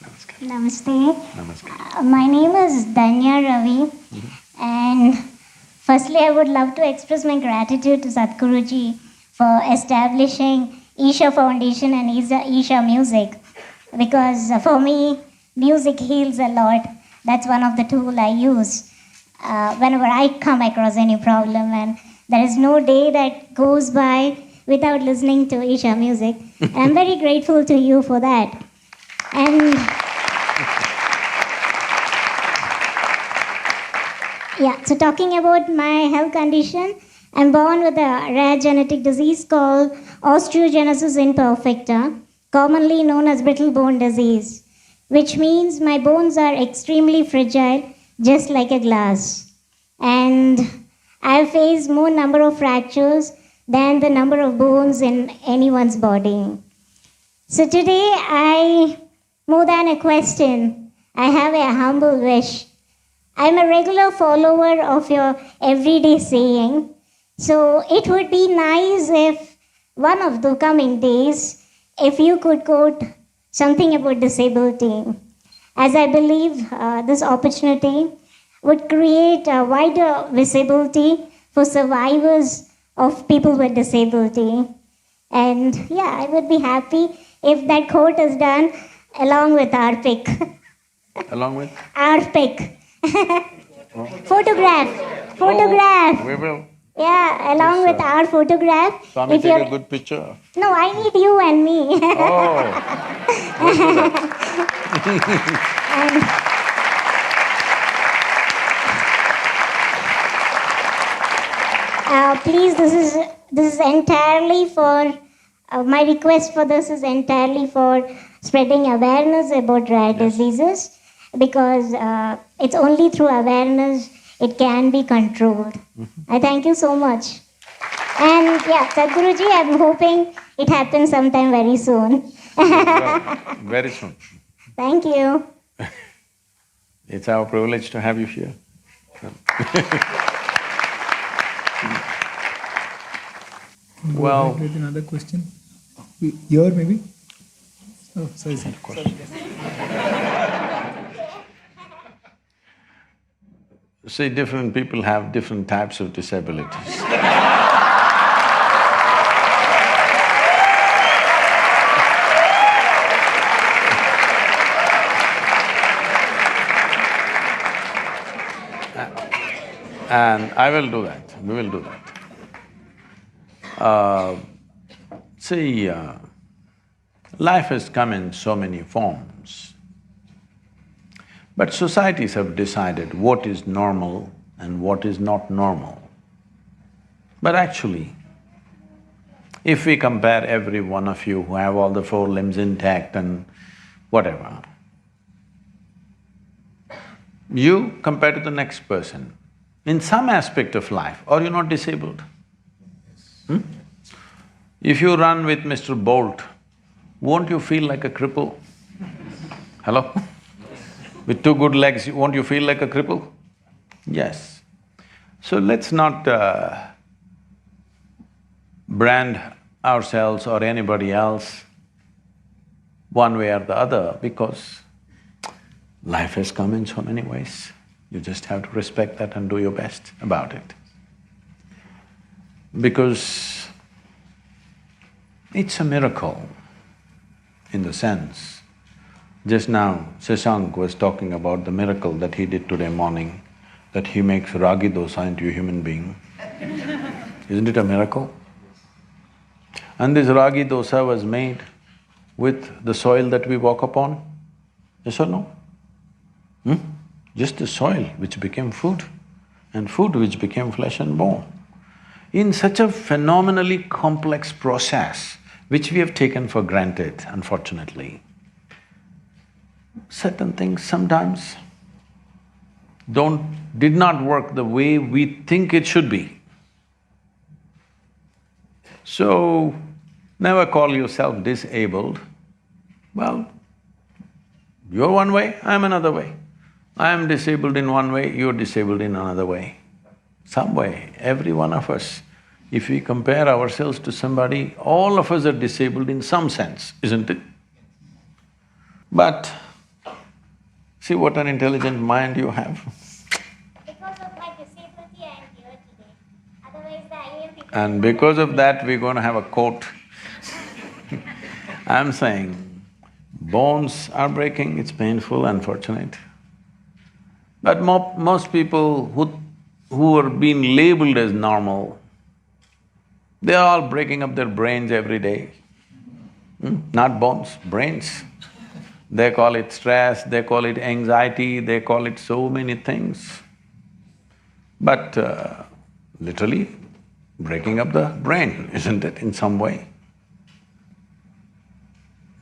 Namaskar. Namaste. Namaskar. My name is Danya Ravi, and firstly, I would love to express my gratitude to Sadhguruji for establishing Isha Foundation and Isha Music, because for me, music heals a lot. That's one of the tools I use whenever I come across any problem, and there is no day that goes by without listening to Isha Music. I'm very grateful to you for that. And yeah, so talking about my health condition, I'm born with a rare genetic disease called osteogenesis imperfecta, commonly known as brittle bone disease, which means my bones are extremely fragile, just like a glass. And I've faced more number of fractures than the number of bones in anyone's body. So today, more than a question, I have a humble wish. I'm a regular follower of your everyday saying, so it would be nice if one of the coming days, if you could quote something about disability, as I believe this opportunity would create a wider visibility for survivors of people with disability. And yeah, I would be happy if that quote is done along with our pic. Along with? Our pic. Photograph. Oh, we will. Yeah, along with our photograph. Swami, If take you're... a good picture. No, I need you and me. Oh, we'll do that. Please, this is entirely for my request for this is entirely for spreading awareness about rare diseases, because it's only through awareness it can be controlled. I thank you so much. And yeah, Sadhguruji, I'm hoping it happens sometime very soon. Very soon. Thank you. It's our privilege to have you here. Well… With another question? Here maybe? Oh, sorry. See, different people have different types of disabilities. And I will do that, we will do that. Life has come in so many forms, but societies have decided what is normal and what is not normal. But actually, if we compare every one of you who have all the four limbs intact and whatever, you compare to the next person, in some aspect of life, are you not disabled? If you run with Mr. Bolt, won't you feel like a cripple? Hello? With two good legs, won't you feel like a cripple? Yes. So let's not brand ourselves or anybody else one way or the other, because life has come in so many ways. You just have to respect that and do your best about it. Because it's a miracle in the sense, just now Shashank was talking about the miracle that he did today morning, that he makes ragi dosa into a human being. Isn't it a miracle? And this ragi dosa was made with the soil that we walk upon, yes or no? Just the soil which became food, and food which became flesh and bone. In such a phenomenally complex process, which we have taken for granted, unfortunately, certain things sometimes did not work the way we think it should be. So, never call yourself disabled. Well, you're one way, I'm another way. I am disabled in one way, you're disabled in another way. Some way, every one of us, if we compare ourselves to somebody, all of us are disabled in some sense, isn't it? But See what an intelligent mind you have. Because of my disability, I am here today. Otherwise, the IAM people… And because of that, we're going to have a quote. I'm saying, bones are breaking, it's painful, unfortunate. But most people who are being labeled as normal, they're all breaking up their brains every day. Not bones, brains. They call it stress, they call it anxiety, they call it so many things. But literally breaking up the brain, isn't it, in some way?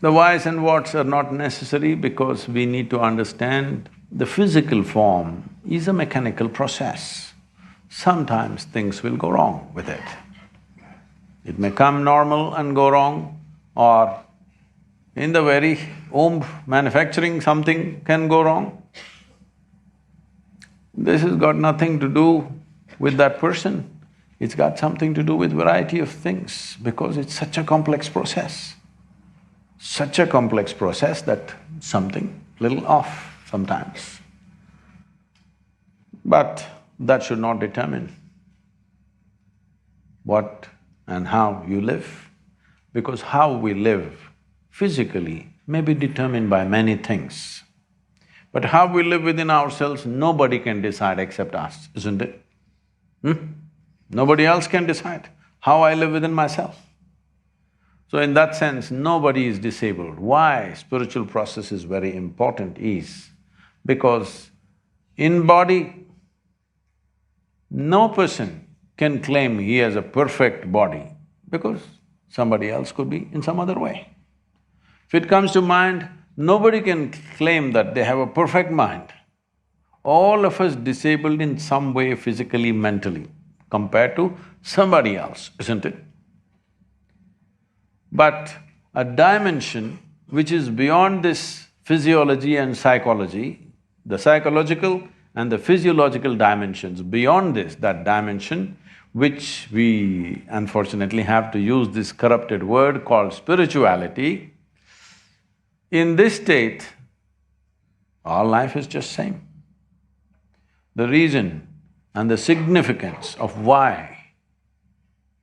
The whys and whats are not necessary because we need to understand the physical form is a mechanical process. Sometimes things will go wrong with it. It may come normal and go wrong, or in the very womb manufacturing something can go wrong. This has got nothing to do with that person, it's got something to do with variety of things because it's such a complex process. Such a complex process that something little off sometimes. But that should not determine what and how you live, because how we live physically may be determined by many things. But how we live within ourselves, nobody can decide except us, isn't it? Nobody else can decide how I live within myself. So in that sense, nobody is disabled. Why spiritual process is very important is because in body, no person can claim he has a perfect body because somebody else could be in some other way. If it comes to mind, nobody can claim that they have a perfect mind. All of us disabled in some way physically, mentally, compared to somebody else, isn't it? But a dimension which is beyond this physiology and psychology, the psychological and the physiological dimensions, beyond this, that dimension, which we unfortunately have to use this corrupted word called spirituality, in this state, all life is just same. The reason and the significance of why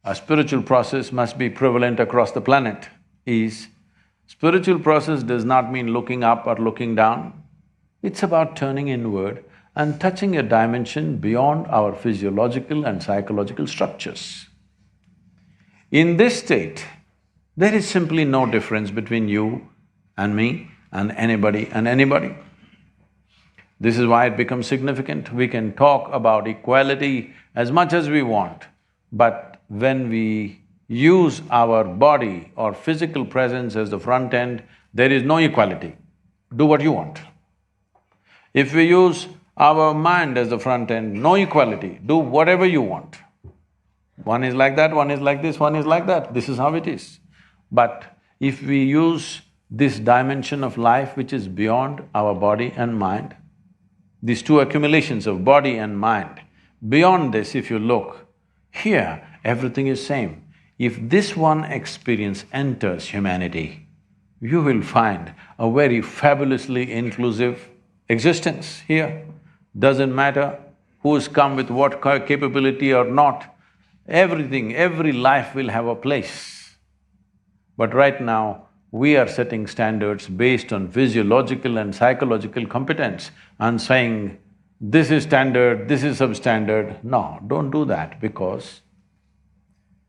a spiritual process must be prevalent across the planet is, spiritual process does not mean looking up or looking down, it's about turning inward and touching a dimension beyond our physiological and psychological structures. In this state, there is simply no difference between you and me and anybody and anybody. This is why it becomes significant. We can talk about equality as much as we want, but when we use our body or physical presence as the front end, there is no equality. Do what you want. If we use our mind as the front end, no equality, do whatever you want. One is like that, one is like this, one is like that, this is how it is. But if we use this dimension of life which is beyond our body and mind, these two accumulations of body and mind, beyond this if you look, here everything is same. If this one experience enters humanity, you will find a very fabulously inclusive existence here. Doesn't matter who's come with what capability or not, everything, every life will have a place. But right now, we are setting standards based on physiological and psychological competence and saying, this is standard, this is substandard. No, don't do that because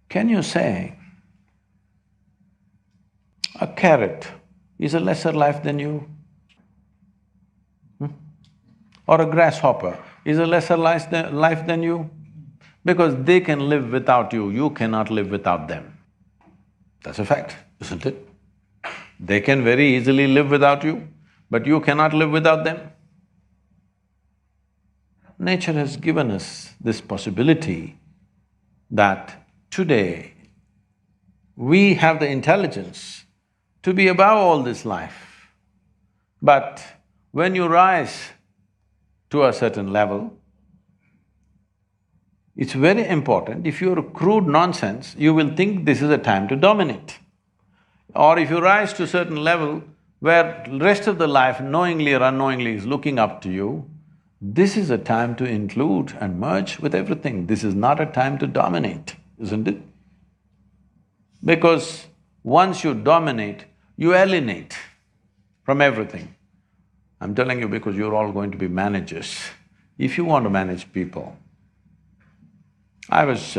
can you say a carrot is a lesser life than you? Or a grasshopper is a lesser life than you? Because they can live without you, you cannot live without them. That's a fact, isn't it? They can very easily live without you, but you cannot live without them. Nature has given us this possibility that today we have the intelligence to be above all this life. But when you rise to a certain level, it's very important. If you're a crude nonsense, you will think this is a time to dominate. Or if you rise to a certain level, where rest of the life knowingly or unknowingly is looking up to you, this is a time to include and merge with everything. This is not a time to dominate, isn't it? Because once you dominate, you alienate from everything. I'm telling you because you're all going to be managers. If you want to manage people, I was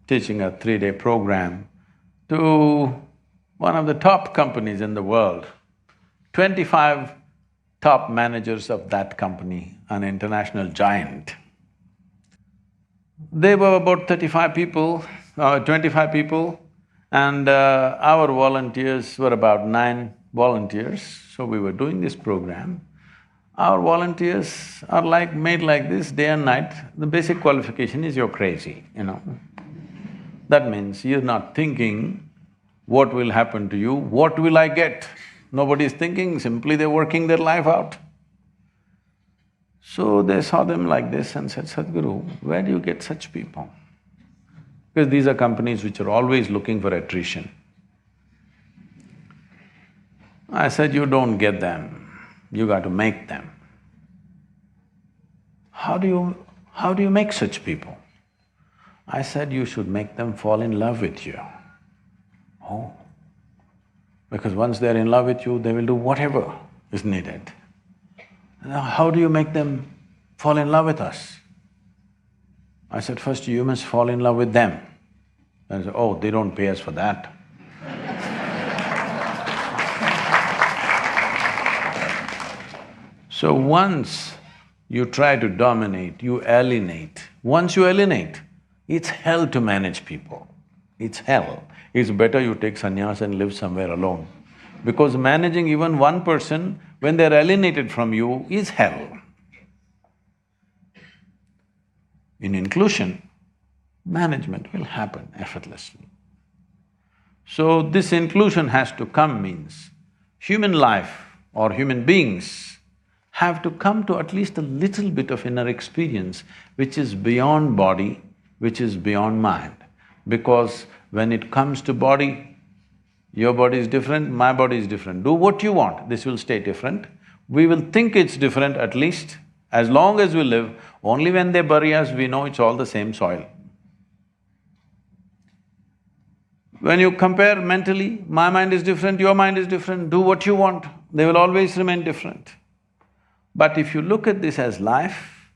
teaching a 3-day program to one of the top companies in the world, 25 top managers of that company, an international giant. They were about 35 people, 25 people, and our volunteers were about 9 volunteers. So we were doing this program. Our volunteers are made like this day and night. The basic qualification is you're crazy, you know. That means you're not thinking, what will happen to you, what will I get? Nobody's thinking, simply they're working their life out. So they saw them like this and said, Sadhguru, where do you get such people? Because these are companies which are always looking for attrition. I said, you don't get them, you got to make them. How do you make such people? I said, you should make them fall in love with you. Oh, because once they're in love with you, they will do whatever is needed. Now, how do you make them fall in love with us? I said, first you must fall in love with them. I said, oh, they don't pay us for that. So once you try to dominate, you alienate. Once you alienate, it's hell to manage people. It's hell. It's better you take sannyas and live somewhere alone. Because managing even one person when they're alienated from you is hell. In inclusion, management will happen effortlessly. So this inclusion has to come means human life or human beings have to come to at least a little bit of inner experience which is beyond body, which is beyond mind. Because when it comes to body, your body is different, my body is different. Do what you want, this will stay different. We will think it's different at least, as long as we live. Only when they bury us, we know it's all the same soil. When you compare mentally, my mind is different, your mind is different, do what you want, they will always remain different. But if you look at this as life,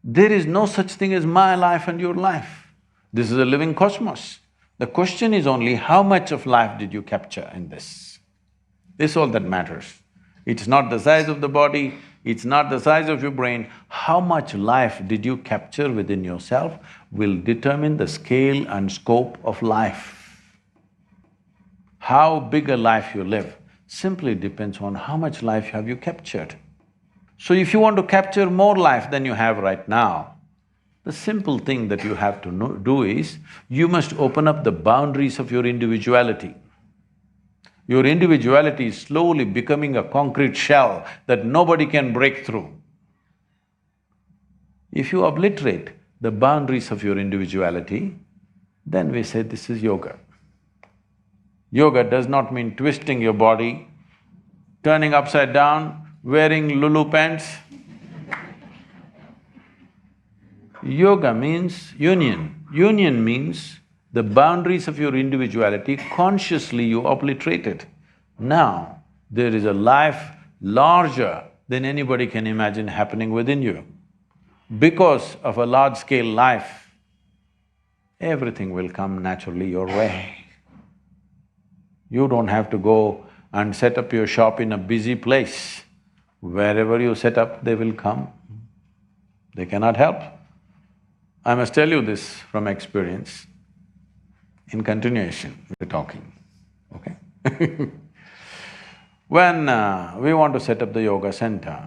there is no such thing as my life and your life. This is a living cosmos. The question is only how much of life did you capture in this? This is all that matters. It's not the size of the body, it's not the size of your brain. How much life did you capture within yourself will determine the scale and scope of life. How big a life you live simply depends on how much life have you captured. So if you want to capture more life than you have right now, the simple thing that you have to do is, you must open up the boundaries of your individuality. Your individuality is slowly becoming a concrete shell that nobody can break through. If you obliterate the boundaries of your individuality, then we say this is yoga. Yoga does not mean twisting your body, turning upside down, wearing Lulu pants. Yoga means union. Union means the boundaries of your individuality, consciously you obliterate it. Now, there is a life larger than anybody can imagine happening within you. Because of a large-scale life, everything will come naturally your way. You don't have to go and set up your shop in a busy place. Wherever you set up, they will come. They cannot help. I must tell you this from experience. In continuation, we're talking, okay? When we want to set up the yoga center,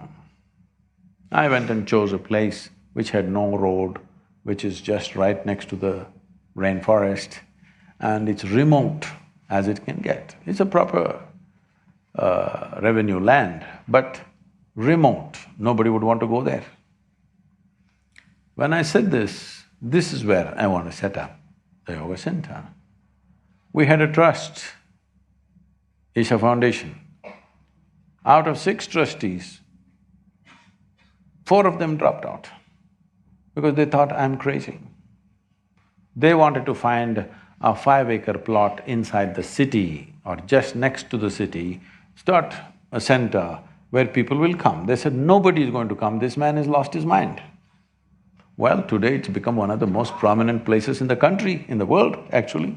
I went and chose a place which had no road, which is just right next to the rainforest, and it's remote as it can get. It's a proper revenue land, but remote, nobody would want to go there. When I said this is where I want to set up the yoga center, we had a trust Isha Foundation. Out of 6 trustees, 4 of them dropped out because they thought I'm crazy. They wanted to find a 5-acre plot inside the city or just next to the city, start a center where people will come. They said, nobody is going to come, this man has lost his mind. Well, today it's become one of the most prominent places in the country, in the world, actually.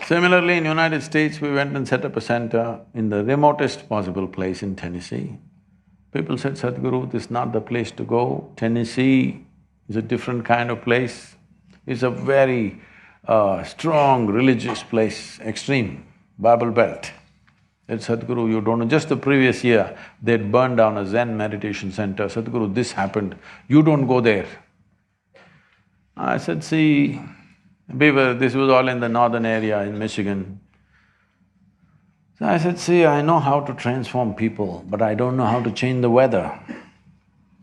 Similarly, in United States, we went and set up a center in the remotest possible place in Tennessee. People said, Sadhguru, this is not the place to go. Tennessee is a different kind of place. It's a very strong religious place, extreme, Bible Belt. Said, Sadhguru, you don't know, just the previous year, they'd burned down a Zen meditation center. Sadhguru, this happened, you don't go there. I said, see, this was all in the northern area in Michigan. So I said, see, I know how to transform people, but I don't know how to change the weather.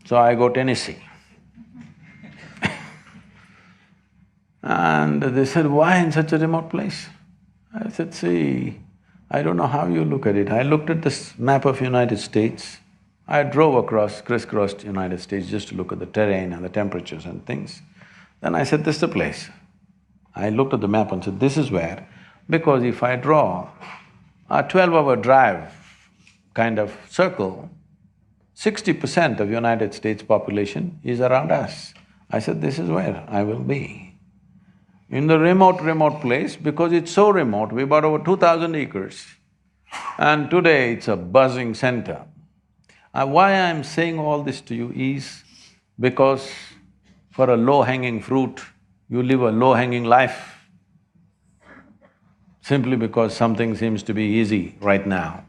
So I go Tennessee. And they said, why in such a remote place? I said, see, I don't know how you look at it. I looked at this map of United States. I drove crisscrossed United States just to look at the terrain and the temperatures and things. Then I said, this is the place. I looked at the map and said, this is where, because if I draw a 12-hour drive kind of circle, 60% of United States population is around us. I said, this is where I will be. In the remote place, because it's so remote, we bought over 2,000 acres and today it's a buzzing center. Why I'm saying all this to you is because for a low-hanging fruit, you live a low-hanging life simply because something seems to be easy right now.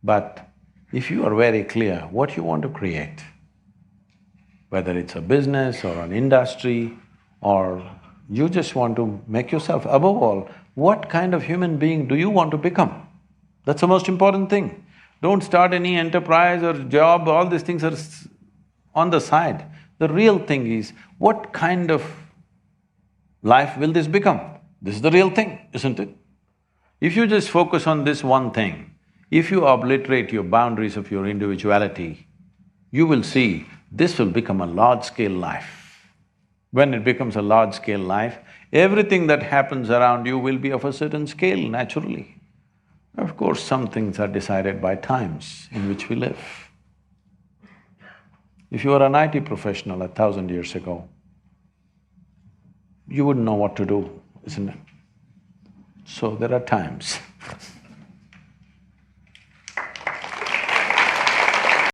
But if you are very clear what you want to create, whether it's a business or an industry or you just want to make yourself… Above all, what kind of human being do you want to become? That's the most important thing. Don't start any enterprise or job, all these things are on the side. The real thing is, what kind of life will this become? This is the real thing, isn't it? If you just focus on this one thing, if you obliterate your boundaries of your individuality, you will see this will become a large-scale life. When it becomes a large-scale life, everything that happens around you will be of a certain scale, naturally. Of course, some things are decided by times in which we live. If you were an IT professional 1,000 years ago, you wouldn't know what to do, isn't it? So there are times